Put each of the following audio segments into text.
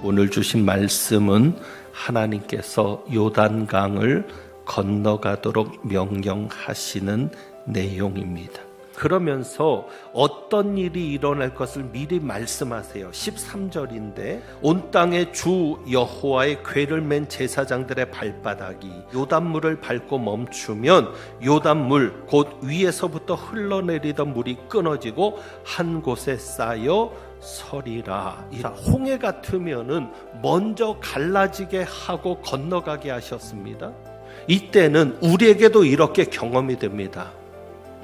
오늘 주신 말씀은 하나님께서 요단강을 건너가도록 명령하시는 내용입니다. 그러면서 어떤 일이 일어날 것을 미리 말씀하세요. 13절인데 온 땅에 주 여호와의 궤를 맨 제사장들의 발바닥이 요단물을 밟고 멈추면 요단물 곧 위에서부터 흘러내리던 물이 끊어지고 한 곳에 쌓여 서리라. 홍해 같으면은 먼저 갈라지게 하고 건너가게 하셨습니다. 이때는 우리에게도 이렇게 경험이 됩니다.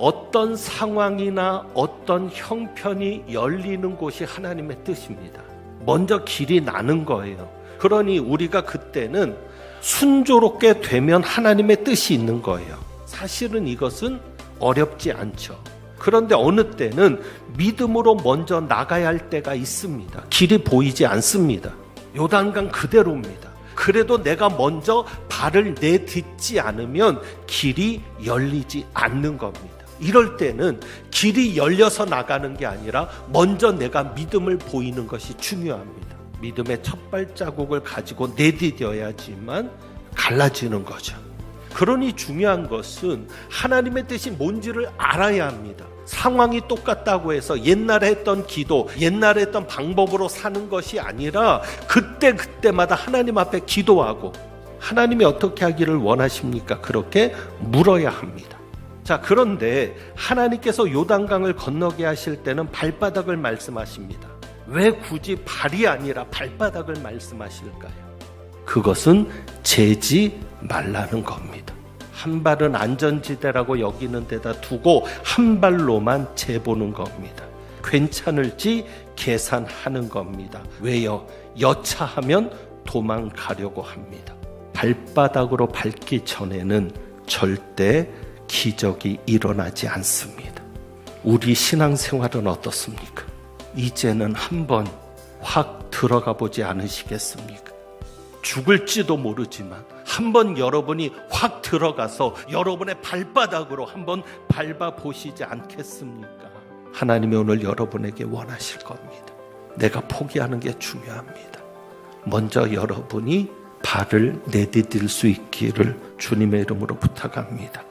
어떤 상황이나 어떤 형편이 열리는 곳이 하나님의 뜻입니다. 먼저 길이 나는 거예요. 그러니 우리가 그때는 순조롭게 되면 하나님의 뜻이 있는 거예요. 사실은 이것은 어렵지 않죠. 그런데 어느 때는 믿음으로 먼저 나가야 할 때가 있습니다. 길이 보이지 않습니다. 요단강 그대로입니다. 그래도 내가 먼저 발을 내딛지 않으면 길이 열리지 않는 겁니다. 이럴 때는 길이 열려서 나가는 게 아니라 먼저 내가 믿음을 보이는 것이 중요합니다. 믿음의 첫 발자국을 가지고 내디뎌야지만 갈라지는 거죠. 그러니 중요한 것은 하나님의 뜻이 뭔지를 알아야 합니다. 상황이 똑같다고 해서 옛날에 했던 기도, 옛날에 했던 방법으로 사는 것이 아니라 그때마다 하나님 앞에 기도하고 하나님이 어떻게 하기를 원하십니까? 그렇게 물어야 합니다. 자, 그런데 하나님께서 요단강을 건너게 하실 때는 발바닥을 말씀하십니다. 왜 굳이 발이 아니라 발바닥을 말씀하실까요? 그것은 재지 말라는 겁니다. 한 발은 안전지대라고 여기는 데다 두고 한 발로만 재보는 겁니다. 괜찮을지 계산하는 겁니다. 왜요? 여차하면 도망가려고 합니다. 발바닥으로 밟기 전에는 절대 기적이 일어나지 않습니다. 우리 신앙생활은 어떻습니까? 이제는 한번 확 들어가 보지 않으시겠습니까? 죽을지도 모르지만 한번 여러분이 확 들어가서 여러분의 발바닥으로 한번 밟아 보시지 않겠습니까? 하나님이 오늘 여러분에게 원하실 겁니다. 내가 포기하는 게 중요합니다. 먼저 여러분이 발을 내디딜 수 있기를 주님의 이름으로 부탁합니다.